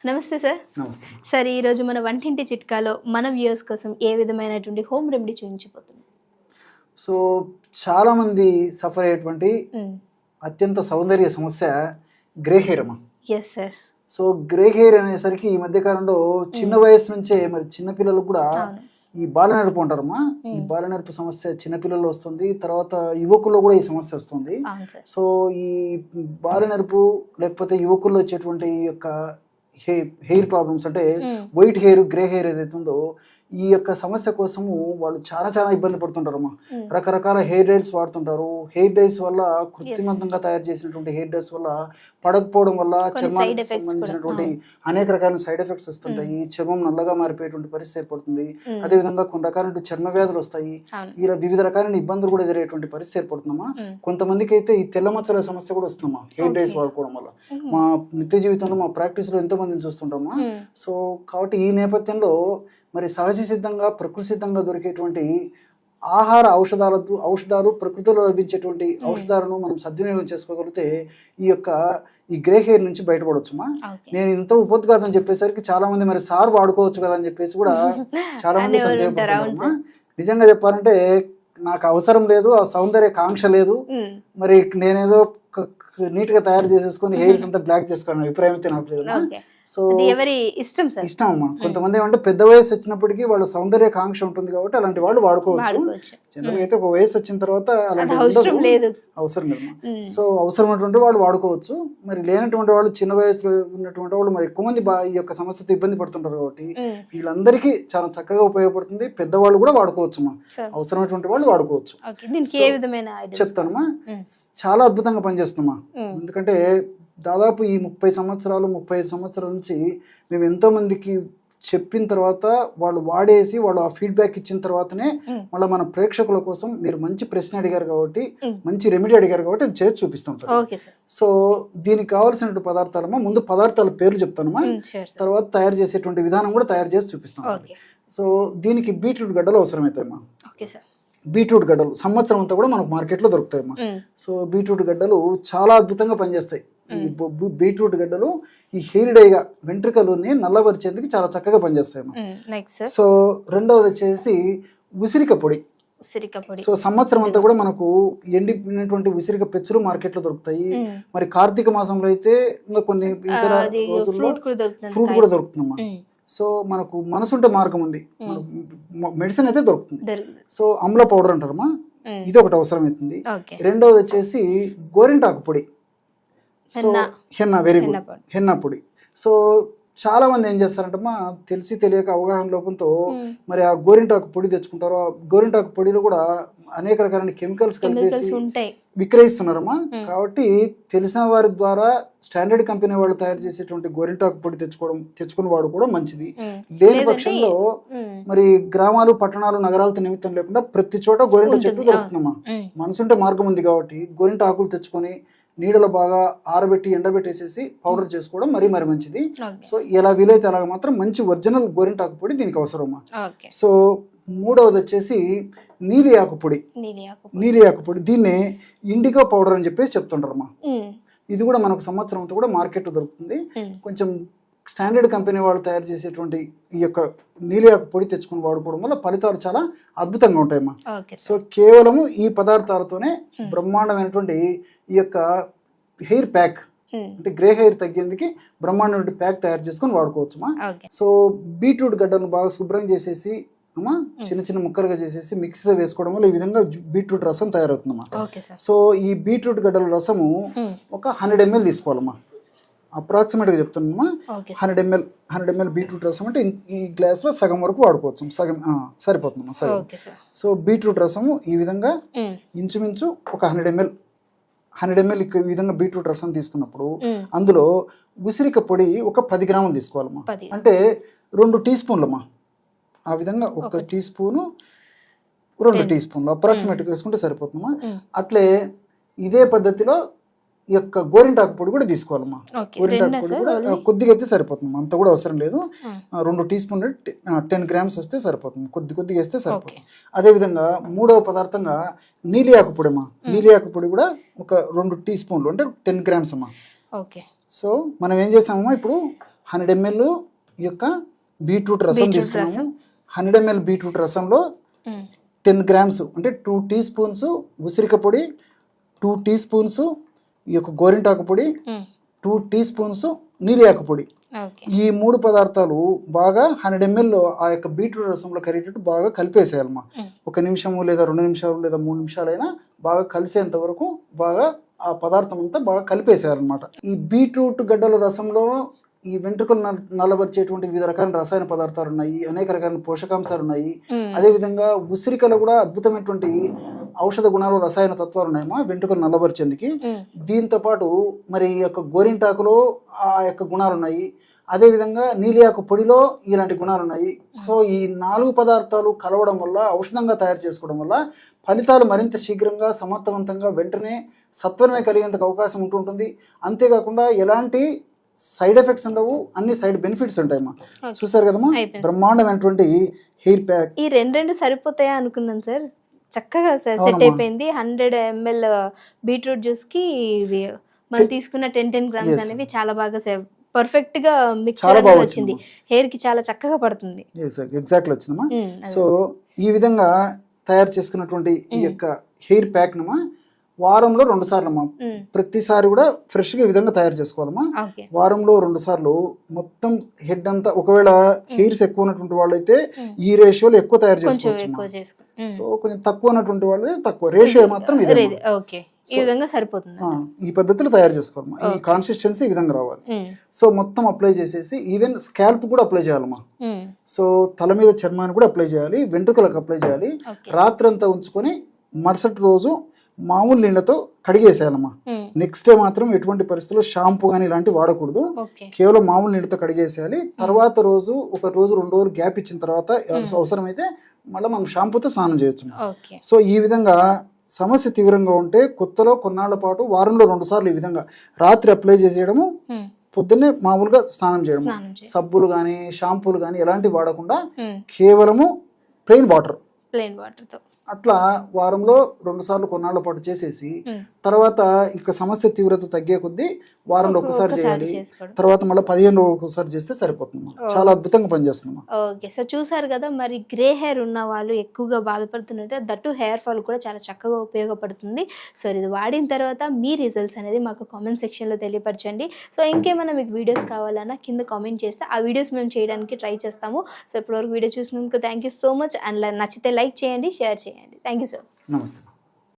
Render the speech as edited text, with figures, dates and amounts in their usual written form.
నమస్తే సార్. నమస్తే. సార్, ఈరోజు మన వంటింటి చిట్కాలో మన వ్యూయర్స్ కోసం ఏ విధమైనటువంటి హోమ్ రెమెడీ చూపించబోతున్నాం? సో చాలామంది సఫర్ అయ్యేటువంటి అత్యంత సౌందర్య సమస్య గ్రే హెయిర్ అమ్మా. Yes sir. So grey hair అనేసరికి ఈ మధ్య కాలంలో చిన్న వయసు నుంచే మరి చిన్నపిల్లలు కూడా ఈ బాలనెరుపు అంటారమ్మా. ఈ బాలనెరుపు సమస్య చిన్నపిల్లలు వస్తుంది, తర్వాత యువకుల్లో కూడా ఈ సమస్య వస్తుంది. సో ఈ బాలనెరుపు లేకపోతే యువకుల్లో వచ్చేటువంటి ఈ యొక్క హెయిర్ ప్రాబ్లమ్స్ అంటే వైట్ హెయిర్, గ్రే హెయిర్ ఏదైతే ఉందో ఈ యొక్క సమస్య కోసము వాళ్ళు చాలా ఇబ్బంది పడుతుంటారమ్మా. రకరకాల హెయిర్ డైస్ వాడుతుంటారు. హెయిర్ డైస్ వల్ల కృత్రిమంతంగా తయారు చేసినటువంటి హెయిర్ డైస్ వల్ల పడకపోవడం వల్ల చర్మానికి సంబంధించినటువంటి అనేక రకాల సైడ్ ఎఫెక్ట్స్ వస్తుంటాయి. చర్మం నల్లగా మారిపోయేటువంటి పరిస్థితి ఏర్పడుతుంది. అదేవిధంగా కొన్ని రకాల చర్మ వ్యాధులు వస్తాయి. ఇలా వివిధ రకాలైన ఇబ్బందులు కూడా ఎదురయ్యేటువంటి పరిస్థితి ఏర్పడుతుందమ్మా. కొంతమందికి అయితే ఈ తెల్ల మచ్చల సమస్య కూడా వస్తుందమ్మా హెయిర్ డైస్ వాడుకోవడం వల్ల. మా నిత్య జీవితంలో మా ప్రాక్టీస్ లో ఎంతో మందిని చూస్తుంటామా. సో కాబట్టి ఈ నేపథ్యంలో మరి సహజ సిద్ధంగా ప్రకృతి సిద్ధంగా దొరికేటువంటి ఆహార ఔషధాలు ప్రకృతిలో లభించేటువంటి ఔషధాలను మనం సద్వినియోగం చేసుకోగలిగితే ఈ గ్రే హెయిర్ నుంచి బయటపడవచ్చుమా. నేను ఇంత ఉపద్ఘాతం చెప్పేసరికి చాలా మంది మరి సార్ వాడుకోవచ్చు కదా అని చెప్పేసి కూడా చాలా మంది సందేహపడుతున్నారమ్మా. నిజంగా చెప్పాలంటే నాకు అవసరం లేదు, ఆ సౌందర్య కాంక్ష లేదు. మరి నేనేదో నీట్ గా తయారు చేసేసుకొని హెయిర్స్ అంతా బ్లాక్ చేసుకోవాలని అభిప్రాయం అయితే నాకు లేదు. సో ఇష్టం అమ్మా. కొంతమంది ఏమంటే పెద్ద వయసు వచ్చినప్పటికీ వాళ్ళ సౌందర్య కాంక్ష ఉంటుంది కాబట్టి అలాంటి వాళ్ళు వాడుకోవచ్చు. జనరల్గా అయితే ఒక వయసు వచ్చిన తర్వాత అలాంటి అవసరం లేదు. సో అవసరమైనటువంటి వాళ్ళు వాడుకోవచ్చు. మరి లేనటువంటి వాళ్ళు చిన్న వయసులో ఉన్నటువంటి వాళ్ళు మరి ఎక్కువ మంది ఈ యొక్క సమస్యతో ఇబ్బంది పడుతుంటారు కాబట్టి వీళ్ళందరికీ చాలా చక్కగా ఉపయోగపడుతుంది. పెద్దవాళ్ళు కూడా వాడుకోవచ్చు అమ్మా. అవసరమైనటువంటి వాళ్ళు వాడుకోవచ్చు. చెప్తానమ్మా. చాలా అద్భుతంగా పనిచేస్తుందమ్మా. ఎందుకంటే దాదాపు ఈ 35 సంవత్సరాల నుంచి మేము ఎంతో మందికి చెప్పిన తర్వాత వాళ్ళు వాడేసి వాళ్ళు ఆ ఫీడ్బ్యాక్ ఇచ్చిన తర్వాతనే మళ్ళీ మన ప్రేక్షకుల కోసం మీరు మంచి ప్రశ్న అడిగారు కాబట్టి, మంచి రెమెడీ అడిగారు కాబట్టి అది చేసి చూపిస్తాం. సో దీనికి కావాల్సినటువంటి పదార్థాలమ్మా, ముందు పదార్థాల పేర్లు చెప్తానమ్మా, తర్వాత తయారు చేసేటువంటి విధానం కూడా తయారు చేసి చూపిస్తాం. సో దీనికి బీట్రూట్ గడ్డలు అవసరమవుతాయమ్మా. బీట్రూట్ గడ్డలు సంవత్సరం అంతా కూడా మనకు మార్కెట్లో దొరుకుతాయమ్మా. సో బీట్రూట్ గడ్డలు చాలా అద్భుతంగా పనిచేస్తాయి. ఈ బీట్రూట్ గడ్డలు ఈ హెయిర్ డైగా వెంట్రుకలని నల్లబరిచేందుకు చాలా చక్కగా పనిచేస్తాయమ్మా. సో రెండవది వచ్చేసి ఉసిరిక పొడి. సో సంవత్సరం అంతా కూడా మనకు ఎండిపోయినటువంటి ఉసిరిక పెచ్చులు మార్కెట్ లో దొరుకుతాయి. మరి కార్తీక మాసంలో అయితే ఇంకా కొన్ని ఇతర రోజుల్లో ఫ్రూట్ కూడా దొరుకుతుందమ్మా. సో మనకు మనసుంటే మార్గం ఉంది, మెడిసిన్ అయితే దొరుకుతుంది. సో అమ్ల పౌడర్ అంటారమ్మా, ఇది ఒకటి అవసరం అవుతుంది. రెండవది వచ్చేసి గోరింటాకు పొడి. So henna, very good, henna పొడి. సో చాలా మంది ఏం చేస్తారంటమ్మా, తెలిసి తెలియక అవగాహన లోపంతో మరి ఆ గోరింటాకు పొడి తెచ్చుకుంటారు. ఆ గోరింటాకు పొడిలో కూడా అనేక రకాల కెమికల్స్ కలిపేసి విక్రయిస్తున్నారమ్మా. కాబట్టి తెలిసిన వారి ద్వారా స్టాండర్డ్ కంపెనీ వాళ్ళు తయారు చేసేటువంటి గోరింటాకు పొడి తెచ్చుకుని వాడు కూడా మంచిది. లేని పక్షంలో మరి గ్రామాలు, పట్టణాలు, నగరాలతో నిమిత్తం లేకుండా ప్రతి చోట గోరింట చెట్టు దొరుకుతుందమ్మా. మనసుంటే మార్గం ఉంది కాబట్టి గోరింట ఆకులు తెచ్చుకొని నీడలో బాగా ఆరబెట్టి ఎండబెట్టేసేసి పౌడర్ చేసుకోవడం మరీ మంచిది. సో ఎలా వీలైతే అలాగ మాత్రం మంచి ఒరిజినల్ గోరింటాకు పొడి దీనికి అవసరమ్మా. సో మూడవది వచ్చేసి నీలి ఆకు పొడి. దీన్నే ఇండిగో పౌడర్ అని చెప్పేసి చెప్తుంటారమ్మా. ఇది కూడా మనకు సంవత్సరం అంతా కూడా మార్కెట్ దొరుకుతుంది. కొంచెం స్టాండర్డ్ కంపెనీ వాళ్ళు తయారు చేసేటువంటి ఈ యొక్క నీలి ఆకు పొడి తెచ్చుకుని వాడుకోవడం వల్ల ఫలితాలు చాలా అద్భుతంగా ఉంటాయమ్మా. సో కేవలము ఈ పదార్థాలతోనే బ్రహ్మాండమైనటువంటి ఈ యొక్క హెయిర్ ప్యాక్ అంటే గ్రే హెయిర్ తగ్గేందుకు బ్రహ్మాండమైన ప్యాక్ తయారు చేసుకొని వాడుకోవచ్చుమా. సో బీట్రూట్ గడ్డలను బాగా శుభ్రం చేసేసి అమ్మా చిన్న ముక్కలుగా చేసేసి మిక్సీలో వేసుకోవడం వల్ల ఈ విధంగా బీట్రూట్ రసం తయారవుతుందమ్మా. సో ఈ బీట్రూట్ గడ్డల రసము ఒక 100 ml తీసుకోవాలమ్మా. అప్రాక్సిమేట్గా చెప్తున్నామా, 100 ml బీట్రూట్ రసం అంటే ఈ గ్లాస్లో సగం వరకు వాడుకోవచ్చు. సగం సరిపోతుందమ్మా, సగం. సో బీట్రూట్ రసము ఈ విధంగా ఇంచుమించు ఒక 100 ml ఈ విధంగా బీట్రూట్ రసం తీసుకున్నప్పుడు అందులో ఉసిరిక పొడి ఒక 10 గ్రాములు తీసుకోవాలమ్మా. అంటే 2 టీ స్పూన్లమ్మా. ఆ విధంగా 1 టీ స్పూను 2 టీ స్పూన్లు అప్రాక్సిమేట్గా వేసుకుంటే సరిపోతుందమ్మా. అట్లే ఇదే పద్ధతిలో ఈ యొక్క గోరింటాకు పొడి కూడా తీసుకోవాలమ్మా. గోరింటాకు పొడి కూడా కొద్దిగా అయితే సరిపోతుంది, అంత కూడా అవసరం లేదు. 2 టీ స్పూన్లు 10 grams వస్తే సరిపోతుంది, కొద్దిగా వేస్తే సరిపోతుంది. అదేవిధంగా మూడవ పదార్థంగా నీలి ఆకు పొడి అమ్మా. నీలి ఆకు పొడి కూడా ఒక 2 టీ స్పూన్లు అంటే 10 grams అమ్మా. సో మనం ఏం చేసామమ్మా, ఇప్పుడు 100 ml ఈ యొక్క బీట్రూట్ రసం తీసుకున్నాము. 100 ml బీట్రూట్ రసంలో 10 grams అంటే 2 teaspoons ఉసిరిక పొడి, 2 teaspoons ఈ యొక్క గోరింటాకు పొడి, 2 teaspoons నీలియాకు పొడి. ఈ 3 పదార్థాలు బాగా 100 ml ఆ యొక్క బీట్రూట్ రసంలో కరిగేటట్టు బాగా కలిపేసేయాలమ్మా. 1 నిమిషము లేదా 2 నిమిషాలు లేదా 3 నిమిషాలైనా బాగా కలిసేంత వరకు బాగా ఆ పదార్థం అంతా బాగా కలిపేసేయాలన్నమాట. ఈ బీట్రూట్ గడ్డల రసంలో ఈ వెంట్రుకలు నల్లబరిచేటువంటి వివిధ రకాల రసాయన పదార్థాలు ఉన్నాయి, అనేక రకాల పోషకాంశాలు ఉన్నాయి. అదేవిధంగా ఉసిరికలో కూడా అద్భుతమైనటువంటి ఔషధ గుణాలు, రసాయన తత్వాలు ఉన్నాయమ్మా వెంట్రుకలు నల్లబరిచేందుకు. దీంతో పాటు మరి ఈ యొక్క గోరింటాకులో ఆ యొక్క గుణాలు ఉన్నాయి. అదేవిధంగా నీలియాకు పొడిలో ఇలాంటి గుణాలు ఉన్నాయి. సో ఈ 4 పదార్థాలు కలవడం వల్ల, ఔషధంగా తయారు చేసుకోవడం వల్ల ఫలితాలు మరింత శీఘ్రంగా, సమర్థవంతంగా, వెంటనే సత్వరమే కలిగేందుకు అవకాశం ఉంటుంటుంది. అంతేకాకుండా ఎలాంటి సైడ్ ఎఫెక్ట్స్ ఉండవు, అన్ని సైడ్ బెనిఫిట్స్ ఉంటాయమ్మా. చూసారు కదమ్మా, బ్రహ్మాండమైనటువంటి హెయిర్ ప్యాక్. ఈ రెండు సరిపోతాయా అనుకున్నాను సార్, చక్కగా సెట్ అయిపోయింది. 100 ml బీట్రూట్ జ్యూస్ కి మనం తీసుకున్న 10 grams అనేవి చాలా బాగా పర్ఫెక్ట్ గా మిక్చర్ వచ్చింది. హెయిర్ కి చాలా చక్కగా పడుతుంది. ఎగ్జాక్ట్లీ వచ్చిందమ్మా. సో ఈ విధంగా తయారు చేసుకున్నటువంటి ఈ యొక్క హెయిర్ ప్యాక్ నమ్మా వారంలో 2 సార్లు అమ్మా. ప్రతిసారి కూడా ఫ్రెష్ గా ఈ విధంగా తయారు చేసుకోవాలమ్మా. వారంలో 2 సార్లు మొత్తం హెడ్ అంతా, ఒకవేళ హెయిర్స్ ఎక్కువ ఉన్నటువంటి వాళ్ళైతే ఈ రేషియోలో ఎక్కువ తయారు చేసుకోవచ్చు. సో కొంచెం తక్కువ ఉన్నటువంటి వాళ్ళు తక్కువ, రేషియో మాత్రం ఇదే. ఈ విధంగా సరిపోతుంది. ఈ పద్ధతిలో తయారు చేసుకోవాలమ్మా. ఈ కాన్సిస్టెన్సీ ఈ విధంగా రావాలి. సో మొత్తం అప్లై చేసేసి ఈవెన్ స్కాల్ప్ కూడా అప్లై చేయాలమ్మా. సో తల మీద చర్మాన్ని కూడా అప్లై చేయాలి, వెంట్రుకలకు అప్లై చేయాలి. రాత్రంతా ఉంచుకొని మరుసటి రోజు మామూలు నీళ్ళతో కడిగేసేయాలమ్మా. నెక్స్ట్ డే మాత్రం ఎటువంటి పరిస్థితుల్లో షాంపూ కానీ ఇలాంటివి వాడకూడదు. కేవలం మామూలు నీళ్ళతో కడిగేసేయాలి. తర్వాత రోజు 1 రోజు 2 రోజులు గ్యాప్ ఇచ్చిన తర్వాత అవసరమైతే మళ్ళీ మనం షాంపూతో స్నానం చేయొచ్చు. సో ఈ విధంగా సమస్య తీవ్రంగా ఉంటే కొత్తలో కొన్నాళ్ల పాటు వారంలో 2 సార్లు ఈ విధంగా రాత్రి అప్లై చేసేయడము, పొద్దున్నే మామూలుగా స్నానం చేయడము. సబ్బులు కానీ షాంపూలు కానీ ఎలాంటివి వాడకుండా కేవలము ప్లెయిన్ వాటర్ తో అట్లా వారంలో 2 సార్లు కొన్నాళ్ల పాటు చేసేసి తర్వాత ఇక సమస్య తీవ్రత తగ్గే కొద్దీ వారంలో ఒకసారి చేయాలి. తర్వాత మళ్ళీ 15 రోజులు ఒకసారి చేస్తే సరిపోతుంది. చాలా అద్భుతంగా పనిచేస్తుంది. ఓకే, సో చూసారు కదా, మరి గ్రే హెయిర్ ఉన్న వాళ్ళు ఎక్కువగా బాధపడుతున్నట్టే, దట్టు హెయిర్ ఫాల్ కూడా చాలా చక్కగా ఉపయోగపడుతుంది. సో ఇది వాడిన తర్వాత మీ రిజల్ట్స్ అనేది మాకు కామెంట్ సెక్షన్లో తెలియపరచండి. సో ఇంకేమైనా మీకు వీడియోస్ కావాలన్నా కింద కామెంట్ చేస్తే ఆ వీడియోస్ మేము చేయడానికి ట్రై చేస్తాము. సో ఇప్పటివరకు వీడియో చూసినందుకు thank you so much. And నచ్చితే లైక్ చేయండి, షేర్ చేయండి. Thank you sir. నమస్తే.